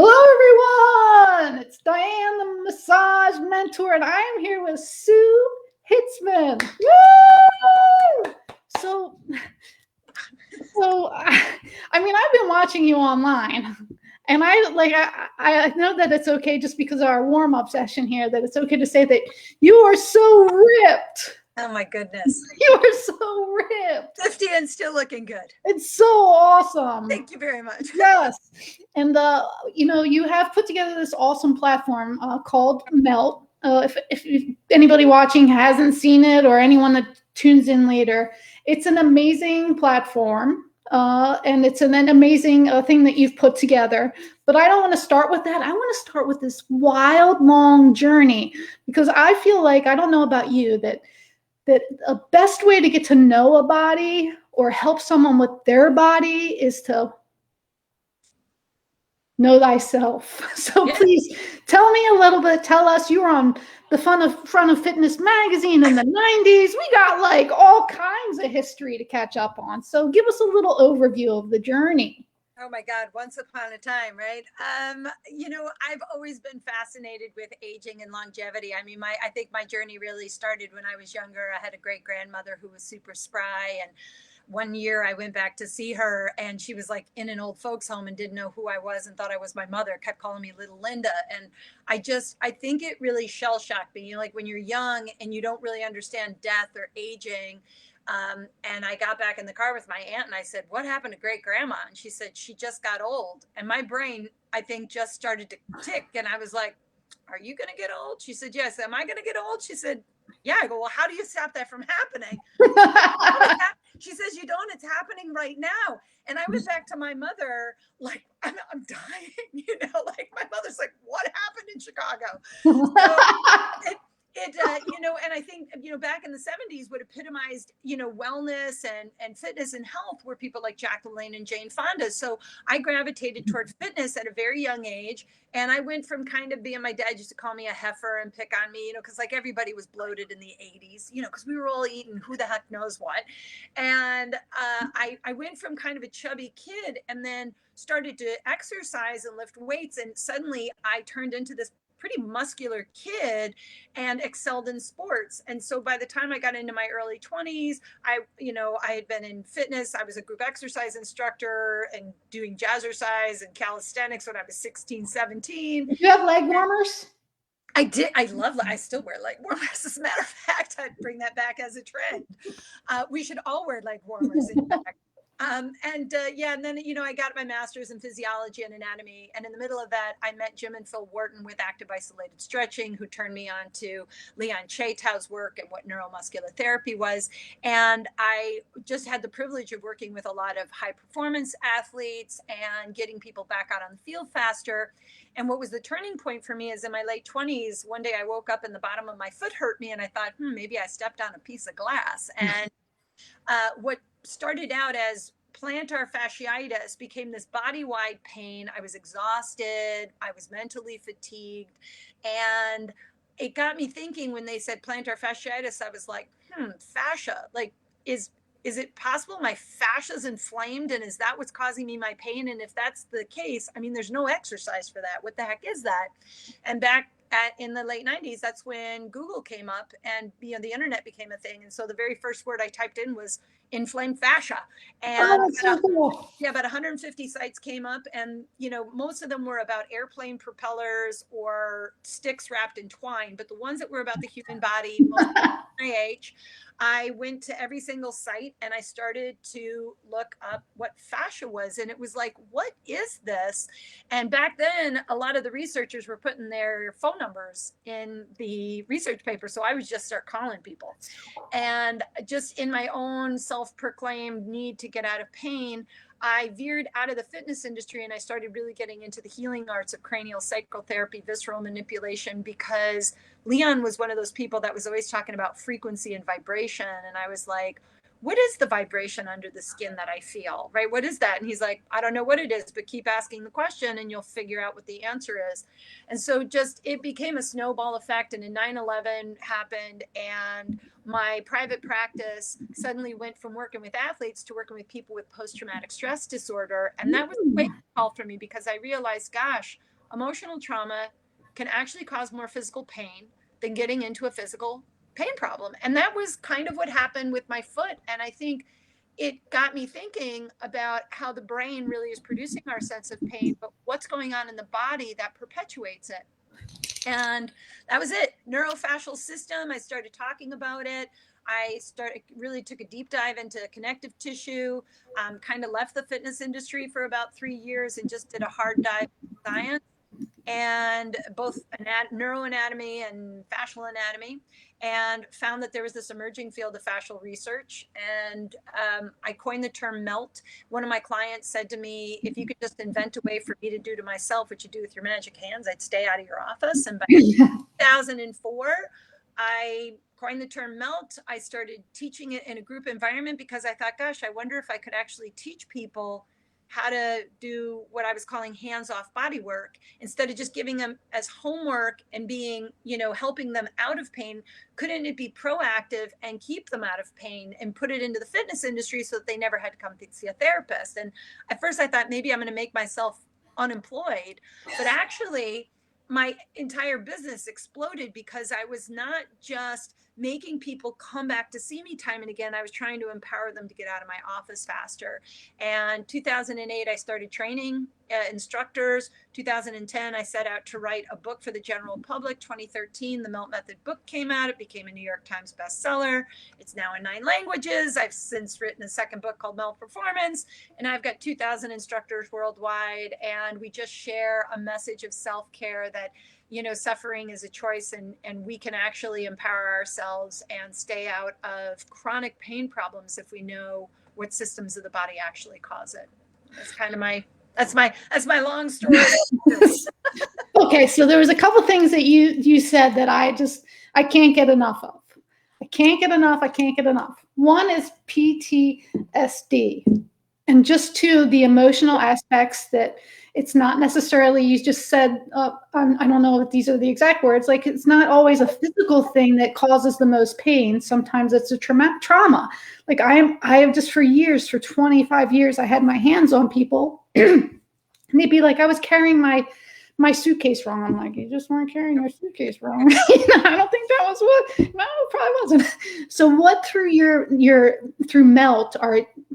Hello, everyone. It's Diane, the massage mentor, and I am here with Sue Hitzman. Woo! So, I've been watching you online, and I know that it's okay just because of our warm up session here that it's okay to say that you are so ripped. Oh my goodness. You are so ripped. 50 and still looking good. It's so awesome. Thank you very much. Yes. And, you have put together this awesome platform called Melt. If anybody watching hasn't seen it or anyone that tunes in later, it's an amazing platform. And it's an amazing thing that you've put together. But I don't want to start with that. I want to start with this wild, long journey because I feel like, I don't know about you, that the best way to get to know a body or help someone with their body is to know thyself. So please tell me a little bit. Tell us, you were on the front of Fitness magazine in the 90s. We got like all kinds of history to catch up on. So give us a little overview of the journey. Oh my God, once upon a time, right? I've always been fascinated with aging and longevity. I mean, I think my journey really started when I was younger. I had a great grandmother who was super spry, and one year I went back to see her and she was like in an old folks home and didn't know who I was and thought I was my mother, kept calling me little Linda. And I think it really shell shocked me, like when you're young and you don't really understand death or aging. And I got back in the car with my aunt and I said, what happened to great grandma? And she said, she just got old. And my brain, I think, just started to tick. And I was like, are you going to get old? She said, yes. Am I going to get old? She said, yeah. I go, well, how do you stop that from happening? She says, you don't, it's happening right now. And I went back to my mother, like, I'm dying, like my mother's like, what happened in Chicago? So and I think, back in the 70s what epitomized, wellness and fitness and health were people like Jack LaLanne and Jane Fonda. So I gravitated toward fitness at a very young age. And I went from kind of being, my dad used to call me a heifer and pick on me, because like everybody was bloated in the 80s, because we were all eating who the heck knows what. And I went from kind of a chubby kid and then started to exercise and lift weights. And suddenly I turned into this pretty muscular kid and excelled in sports. And so by the time I got into my early 20s, I had been in fitness. I was a group exercise instructor and doing jazzercise and calisthenics when I was 16, 17. Did you have leg warmers? I did. I still wear leg warmers. As a matter of fact, I'd bring that back as a trend. We should all wear leg warmers, in fact. And then, I got my master's in physiology and anatomy. And in the middle of that, I met Jim and Phil Wharton with active isolated stretching, who turned me on to Leon Chaitau's work and what neuromuscular therapy was. And I just had the privilege of working with a lot of high performance athletes and getting people back out on the field faster. And what was the turning point for me is in my late 20s, one day I woke up and the bottom of my foot hurt me. And I thought, maybe I stepped on a piece of glass. And what started out as plantar fasciitis became this body-wide pain. I was exhausted. I was mentally fatigued. And it got me thinking when they said plantar fasciitis, I was like, fascia, like, is it possible my fascia is inflamed? And is that what's causing me my pain? And if that's the case, I mean, there's no exercise for that. What the heck is that? And back in the late 90s, that's when Google came up and the internet became a thing. And so the very first word I typed in was inflamed fascia. And so cool. About 150 sites came up, and most of them were about airplane propellers or sticks wrapped in twine. But the ones that were about the human body, most my age, I went to every single site and I started to look up what fascia was. And it was like, what is this? And back then, a lot of the researchers were putting their phone numbers in the research paper. So I would just start calling people. And just in my own self-proclaimed need to get out of pain, I veered out of the fitness industry and I started really getting into the healing arts of cranial psychotherapy, visceral manipulation, because Leon was one of those people that was always talking about frequency and vibration. And I was like, what is the vibration under the skin that I feel, right? What is that? And he's like, I don't know what it is, but keep asking the question and you'll figure out what the answer is. And so it became a snowball effect. And then 9/11 happened and my private practice suddenly went from working with athletes to working with people with post-traumatic stress disorder. And that was a wake-up call for me because I realized, gosh, emotional trauma can actually cause more physical pain than getting into a physical pain problem. And that was kind of what happened with my foot. And I think it got me thinking about how the brain really is producing our sense of pain, but what's going on in the body that perpetuates it. And that was it. Neurofascial system. I started talking about it. I started really took a deep dive into connective tissue, kind of left the fitness industry for about 3 years and just did a hard dive in science and both neuroanatomy and fascial anatomy, and found that there was this emerging field of fascial research. And I coined the term melt. One of my clients said to me, if you could just invent a way for me to do to myself what you do with your magic hands, I'd stay out of your office. And by 2004, I coined the term melt. I started teaching it in a group environment because I thought, gosh, I wonder if I could actually teach people how to do what I was calling hands-off body work instead of just giving them as homework and being, helping them out of pain. Couldn't it be proactive and keep them out of pain and put it into the fitness industry so that they never had to come to see a therapist? And at first I thought maybe I'm going to make myself unemployed, but actually my entire business exploded because I was not just making people come back to see me time and again. I was trying to empower them to get out of my office faster. And 2008, I started training instructors. 2010, I set out to write a book for the general public. 2013, the Melt Method book came out. It became a New York Times bestseller. It's now in 9 languages. I've since written a second book called Melt Performance, and I've got 2,000 instructors worldwide. And we just share a message of self-care that suffering is a choice, and we can actually empower ourselves and stay out of chronic pain problems if we know what systems of the body actually cause it. That's kind of that's my long story. Okay, so there was a couple things that you said that I can't get enough of. I can't get enough. One is PTSD, and just two, the emotional aspects that it's not necessarily, you just said, I don't know if these are the exact words, like it's not always a physical thing that causes the most pain. Sometimes it's a trauma. Like I have just for 25 years, I had my hands on people and they'd be like, I was carrying my suitcase wrong. I'm like, you just weren't carrying your suitcase wrong. I don't think that was what, no, it probably wasn't. So what through through Melt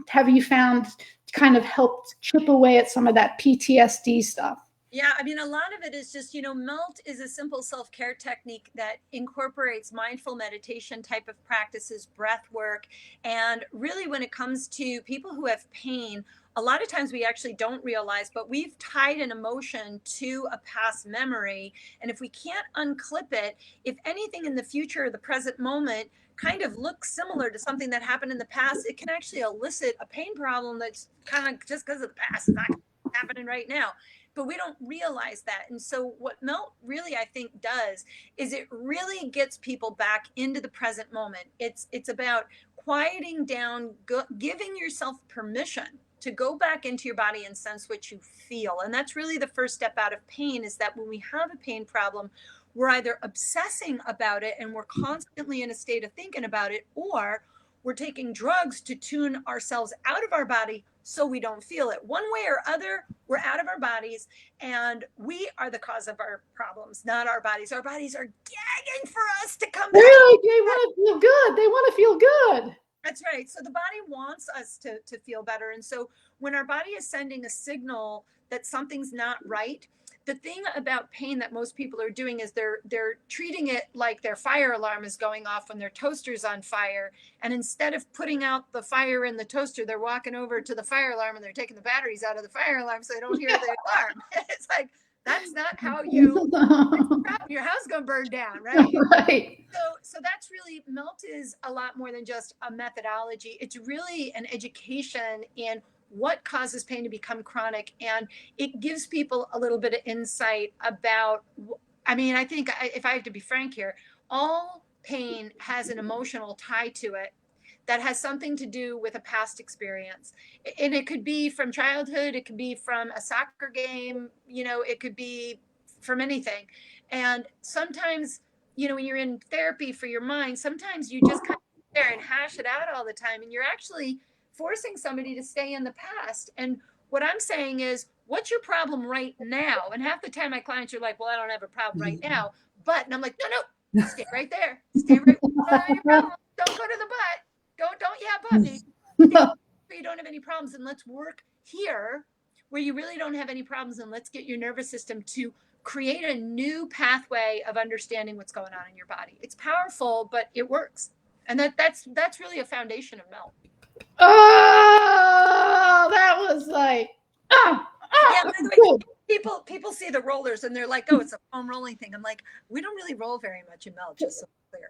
have you found kind of helped chip away at some of that PTSD stuff? Yeah, I mean, a lot of it is just, Melt is a simple self-care technique that incorporates mindful meditation type of practices, breath work. And really, when it comes to people who have pain, a lot of times we actually don't realize, but we've tied an emotion to a past memory. And if we can't unclip it, if anything in the future or the present moment kind of looks similar to something that happened in the past, it can actually elicit a pain problem that's kind of just because of the past, it's not happening right now. But we don't realize that. And so what Melt really, I think, does is it really gets people back into the present moment. It's about quieting down, giving yourself permission to go back into your body and sense what you feel. And that's really the first step out of pain, is that when we have a pain problem, we're either obsessing about it and we're constantly in a state of thinking about it, or we're taking drugs to tune ourselves out of our body so we don't feel it. One way or other, we're out of our bodies, and we are the cause of our problems, not our bodies. Our bodies are gagging for us to come back. Really? They want to feel good. They want to feel good. That's right. So the body wants us to feel better. And so when our body is sending a signal that something's not right, the thing about pain that most people are doing is they're treating it like their fire alarm is going off when their toaster's on fire. And instead of putting out the fire in the toaster, they're walking over to the fire alarm and they're taking the batteries out of the fire alarm so they don't hear the alarm. It's like, that's not how your house is going to burn down, right? Right. So that's really, Melt is a lot more than just a methodology. It's really an education in what causes pain to become chronic. And it gives people a little bit of insight about, I mean, I think if I have to be frank here, all pain has an emotional tie to it that has something to do with a past experience. And it could be from childhood, it could be from a soccer game, it could be from anything. And sometimes, when you're in therapy for your mind, sometimes you just kind of sit there and hash it out all the time, and you're actually forcing somebody to stay in the past. And What I'm saying is, what's your problem right now? And half the time my clients are like, well, I don't have a problem right now. But, and I'm like, no, stay right there. Stay right where your problem. Don't go to the butt. Don't yeah, but me. You don't have any problems, and let's work here where you really don't have any problems, and let's get your nervous system to create a new pathway of understanding what's going on in your body. It's powerful, but it works. And that's really a foundation of melt. Oh, that was like, yeah, by the way, people see the rollers and they're like, oh, it's a foam rolling thing. I'm like, we don't really roll very much in melt, just so clear.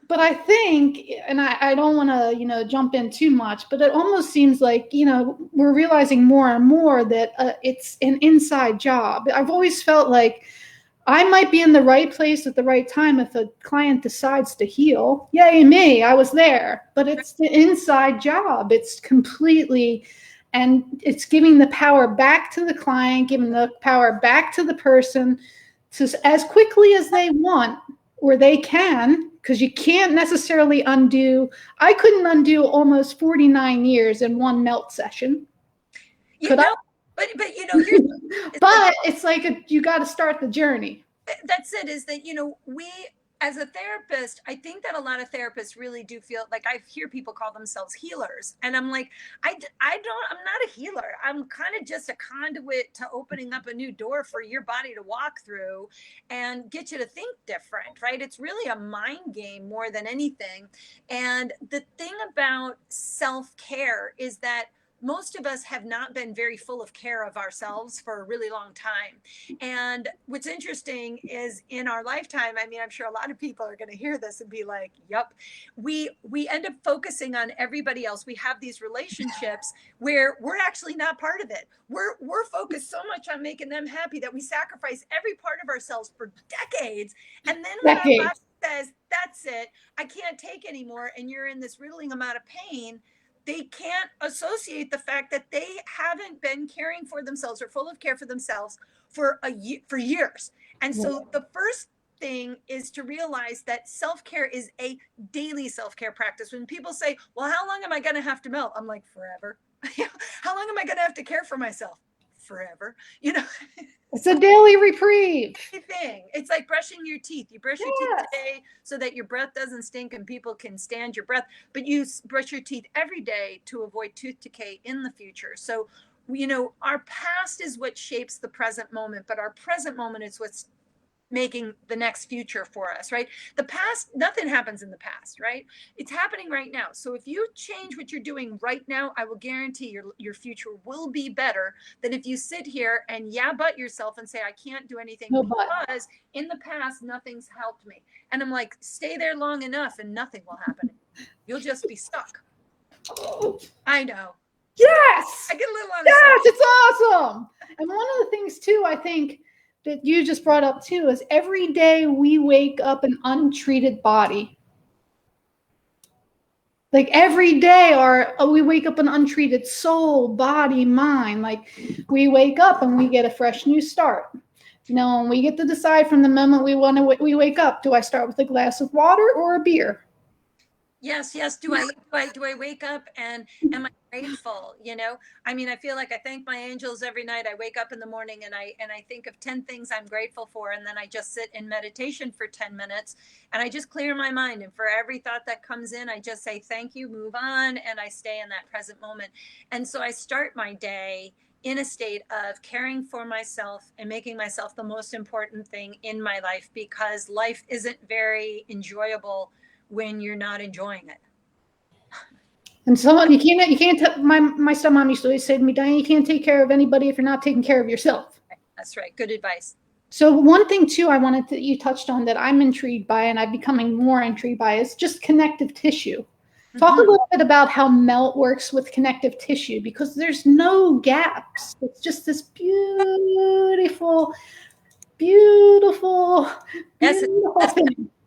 But I think, and I don't want to, jump in too much, but it almost seems like, we're realizing more and more that it's an inside job. I've always felt like I might be in the right place at the right time if a client decides to heal. Yay me, I was there. But it's the inside job. It's completely, and it's giving the power back to the client, giving the power back to the person to as quickly as they want, or they can, because you can't necessarily undo. I couldn't undo almost 49 years in one melt session. Could I? But but it's like you got to start the journey. That's it. Is that we as a therapist, I think that a lot of therapists really do feel like I hear people call themselves healers, and I'm like, I'm not a healer. I'm kind of just a conduit to opening up a new door for your body to walk through and get you to think different, right? It's really a mind game more than anything. And the thing about self-care is that most of us have not been very full of care of ourselves for a really long time. And what's interesting is in our lifetime, I mean, I'm sure a lot of people are going to hear this and be like, yep, we end up focusing on everybody else. We have these relationships where we're actually not part of it. We're focused so much on making them happy that we sacrifice every part of ourselves for decades. And then when our body says, that's it, I can't take anymore, and you're in this riddling amount of pain, they can't associate the fact that they haven't been caring for themselves or full of care for themselves for years. And so the first thing is to realize that self-care is a daily self-care practice. When people say, well, how long am I going to have to melt? I'm like, forever. How long am I going to have to care for myself? Forever. It's a daily reprieve thing. It's like brushing your teeth. You brush your teeth today so that your breath doesn't stink and people can stand your breath, but you brush your teeth every day to avoid tooth decay in the future. So, our past is what shapes the present moment, but our present moment is what's making the next future for us, right? The past, nothing happens in the past, right? It's happening right now. So if you change what you're doing right now, I will guarantee your future will be better than if you sit here and but yourself and say, I can't do anything because in the past, nothing's helped me. And I'm like, stay there long enough and nothing will happen. You'll just be stuck. I know. Yes. I get a little on yes, it's awesome. And one of the things too, I think, that you just brought up too, is every day we wake up an untreated body. Like every day we wake up an untreated soul, body, mind. Like we wake up and we get a fresh new start. And we get to decide from the moment we wake up, do I start with a glass of water or a beer? Yes. Do I wake up and am I grateful? I mean, I feel like I thank my angels every night. I wake up in the morning and I think of 10 things I'm grateful for. And then I just sit in meditation for 10 minutes and I just clear my mind. And for every thought that comes in, I just say, thank you, move on. And I stay in that present moment. And so I start my day in a state of caring for myself and making myself the most important thing in my life, because life isn't very enjoyable when you're not enjoying it. And so you can't. My stepmom used to always say to me, Diane, you can't take care of anybody if you're not taking care of yourself. That's right. Good advice. So one thing too, I wanted to, you touched on that I'm intrigued by, and I'm becoming more intrigued by, is just connective tissue. Talk a little bit about how melt works with connective tissue, because there's no gaps. It's just this beautiful thing.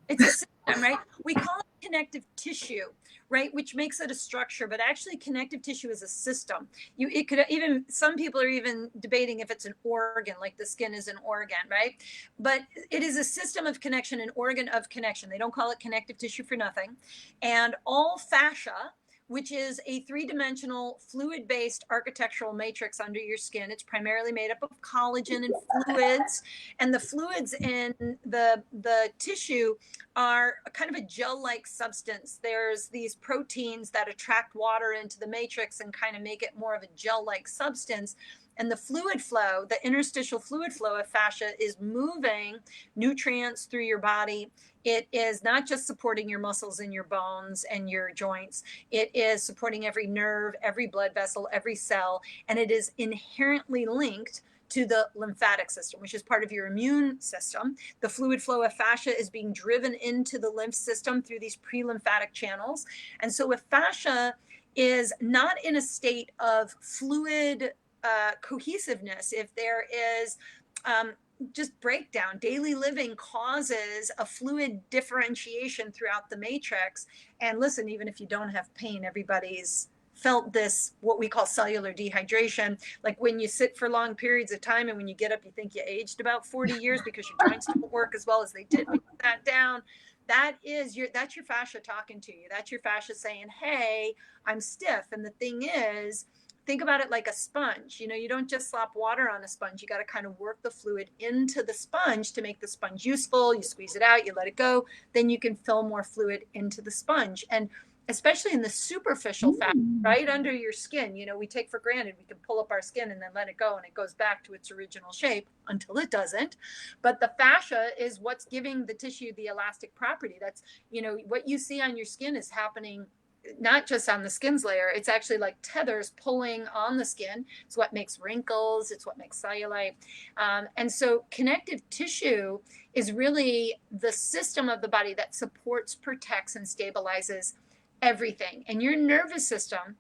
It's a system, right? We call it connective tissue, right? Which makes it a structure, but actually connective tissue is a system. Some people are even debating if it's an organ, like the skin is an organ, right? But it is a system of connection, an organ of connection. They don't call it connective tissue for nothing. And all fascia, which is a three-dimensional fluid-based architectural matrix under your skin. It's primarily made up of collagen and fluids, and the fluids in the tissue are kind of a gel-like substance. There's these proteins that attract water into the matrix and kind of make it more of a gel-like substance. And the fluid flow, the interstitial fluid flow of fascia, is moving nutrients through your body. It is not just supporting your muscles and your bones and your joints. It is supporting every nerve, every blood vessel, every cell, and it is inherently linked to the lymphatic system, which is part of your immune system. The fluid flow of fascia is being driven into the lymph system through these pre-lymphatic channels. And so if fascia is not in a state of fluid cohesiveness, if there is just breakdown, daily living causes a fluid differentiation throughout the matrix. And listen, even if you don't have pain, everybody's felt this, what we call cellular dehydration. Like when you sit for long periods of time and when you get up, you think you aged about 40 years because your joints don't work as well as they did when you sat down. That's your fascia talking to you. That's your fascia saying, hey, I'm stiff. And the thing is, think about it like a sponge. You know, you don't just slop water on a sponge. You got to kind of work the fluid into the sponge to make the sponge useful. You squeeze it out, you let it go, then you can fill more fluid into the sponge. And especially in the superficial fat, right under your skin, you know, we take for granted we can pull up our skin and then let it go and it goes back to its original shape until it doesn't. But the fascia is what's giving the tissue the elastic property. That's, you know, what you see on your skin is happening not just on the skin's layer, it's actually like tethers pulling on the skin. It's what makes wrinkles, it's what makes cellulite. And so connective tissue is really the system of the body that supports, protects, and stabilizes everything. And your nervous system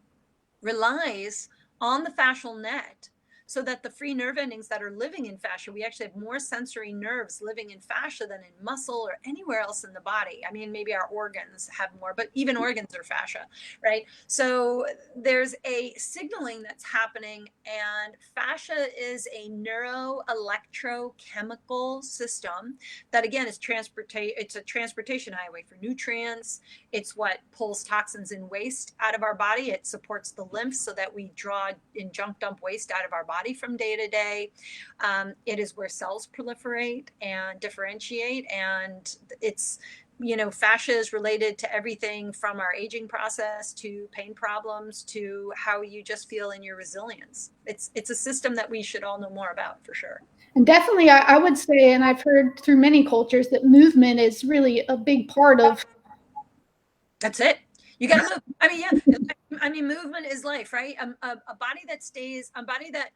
relies on the fascial net, so that the free nerve endings that are living in fascia, we actually have more sensory nerves living in fascia than in muscle or anywhere else in the body. I mean, maybe our organs have more, but even organs are fascia, right? So there's a signaling that's happening, and fascia is a neuroelectrochemical system that, again, is it's a transportation highway for nutrients. It's what pulls toxins and waste out of our body. It supports the lymph so that we draw and junk dump waste out of our body from day to day. It is where cells proliferate and differentiate. And it's, you know, fascia is related to everything from our aging process to pain problems to how you just feel in your resilience. It's a system that we should all know more about, for sure. And definitely, I would say, and I've heard through many cultures, that movement is really a big part of. That's it. You got to move. I mean, yeah. I mean, movement is life, right? A body that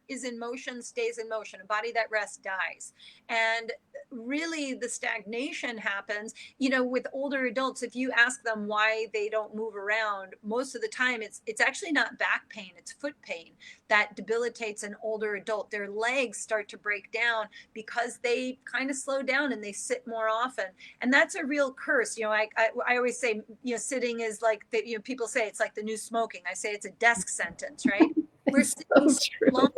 is in motion stays in motion. A body that rests dies. And really, the stagnation happens, you know, with older adults. If you ask them why they don't move around, most of the time it's actually not back pain, it's foot pain that debilitates an older adult. Their legs start to break down because they kind of slow down and they sit more often. And that's a real curse. You know, I always say, you know, sitting is like, you know, people say it's like the new smoking. I say it's a desk sentence, right? We're sitting so long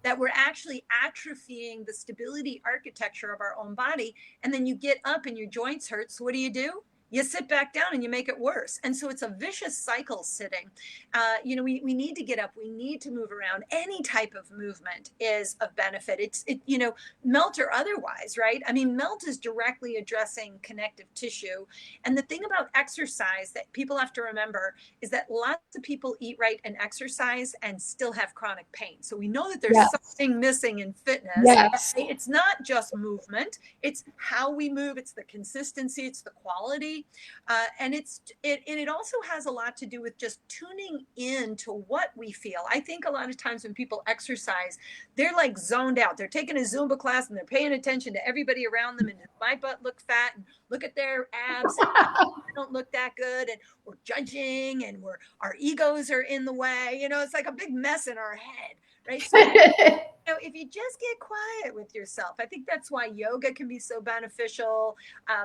that we're actually atrophying the stability architecture of our own body. And then you get up and your joints hurt. So what do? You sit back down and you make it worse. And so it's a vicious cycle sitting. You know, we need to get up. We need to move around. Any type of movement is of benefit. You know, melt or otherwise, right? I mean, melt is directly addressing connective tissue. And the thing about exercise that people have to remember is that lots of people eat right and exercise and still have chronic pain. So we know that there's something missing in fitness. Yes. It's not just movement. It's how we move. It's the consistency. It's the quality. And it also has a lot to do with just tuning in to what we feel. I think a lot of times when people exercise, they're like zoned out. They're taking a Zumba class and they're paying attention to everybody around them. And does my butt look fat? And look at their abs. Don't look that good. And we're judging, and our egos are in the way. You know, it's like a big mess in our head, right? So know, if you just get quiet with yourself, I think that's why yoga can be so beneficial,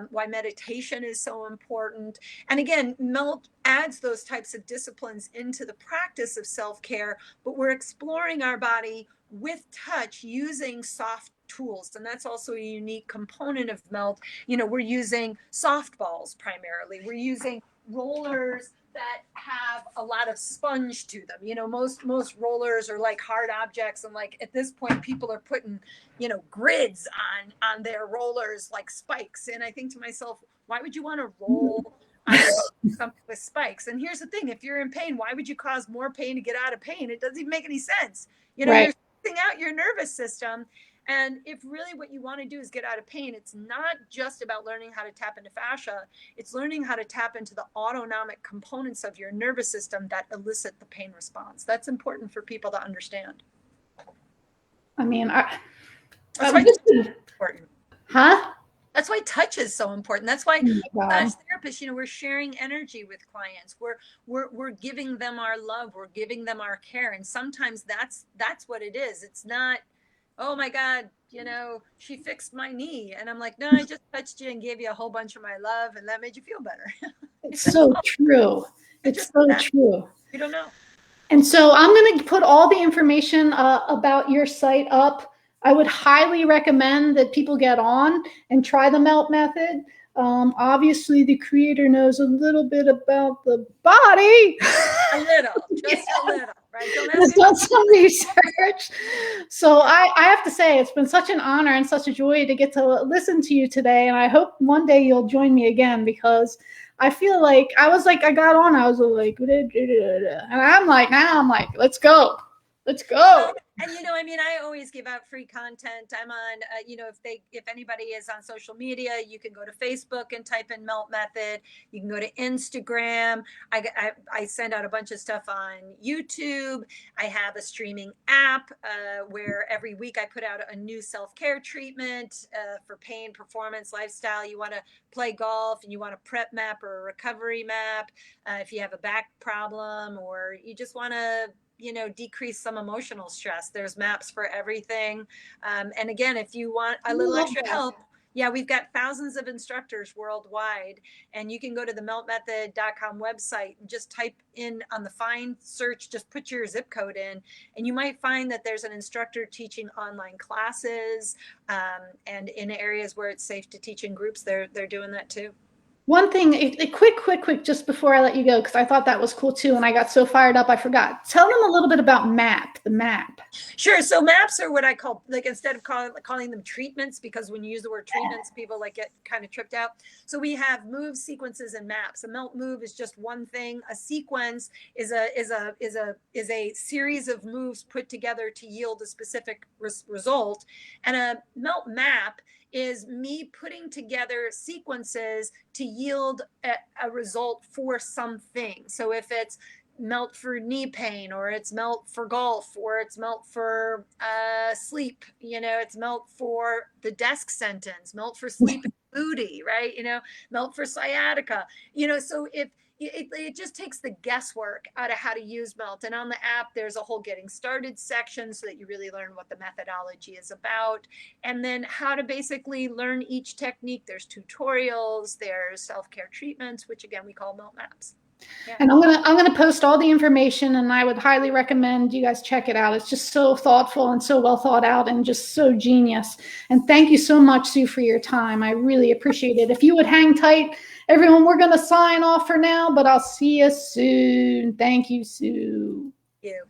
why meditation is so important. And again, Melt adds those types of disciplines into the practice of self-care, but we're exploring our body with touch using soft tools. And that's also a unique component of melt. You know, we're using softballs primarily. We're using rollers that have a lot of sponge to them. You know, most rollers are like hard objects, and like at this point people are putting, you know, grids on their rollers like spikes. And I think to myself, why would you want to roll on something with spikes? And here's the thing, if you're in pain, why would you cause more pain to get out of pain? It doesn't even make any sense. You know, Right. you're out your nervous system. And if really what you want to do is get out of pain, it's not just about learning how to tap into fascia. It's learning how to tap into the autonomic components of your nervous system that elicit the pain response. That's important for people to understand. I mean, that's why it's important. Huh? That's why touch is so important. That's why as therapists, you know, we're sharing energy with clients. We're giving them our love. We're giving them our care. And sometimes that's what it is. It's not, oh my God, you know, she fixed my knee. And I'm like, no, I just touched you and gave you a whole bunch of my love, and that made you feel better. It's so true. It's so true. You don't know. And so I'm going to put all the information about your site up. I would highly recommend that people get on and try the melt method. Obviously, the creator knows a little bit about the body. A little, just a little, right? Don't done some research. So I have to say, it's been such an honor and such a joy to get to listen to you today. And I hope one day you'll join me again, because I feel like I got on, I was like, and I'm like, let's go. Let's go. And, you know, I mean, I always give out free content. I'm on, you know, if anybody is on social media, you can go to Facebook and type in Melt Method. You can go to Instagram. I send out a bunch of stuff on YouTube. I have a streaming app where every week I put out a new self-care treatment for pain, performance, lifestyle. You want to play golf and you want a prep map or a recovery map. If you have a back problem, or you just want to, you know, decrease some emotional stress, there's maps for everything. And again, if you want a little extra help, yeah, we've got thousands of instructors worldwide, and you can go to the meltmethod.com website and just type in on the find search, just put your zip code in, and you might find that there's an instructor teaching online classes, and in areas where it's safe to teach in groups, they're doing that too. One thing, a quick, just before I let you go, because I thought that was cool too, and I got so fired up, I forgot. Tell them a little bit about the map. Sure. So maps are what I call, like, instead of calling them treatments, because when you use the word treatments, people like get kind of tripped out. So we have moves, sequences, and maps. A melt move is just one thing. A sequence is a series of moves put together to yield a specific result, and a melt map is me putting together sequences to yield a result for something. So if it's melt for knee pain, or it's melt for golf, or it's melt for sleep, you know, it's melt for the desk sentence, melt for sleep and booty, right? You know, melt for sciatica, you know. So if it just takes the guesswork out of how to use melt. And on the app, there's a whole getting started section so that you really learn what the methodology is about, and then how to basically learn each technique. There's tutorials, there's self-care treatments, which again we call melt maps. Yeah. And I'm gonna post all the information, and I would highly recommend you guys check it out. It's just so thoughtful and so well thought out and just so genius. And thank you so much, Sue, for your time. I really appreciate it. If you would hang tight, everyone, we're gonna sign off for now, but I'll see you soon. Thank you, Sue. Thank you.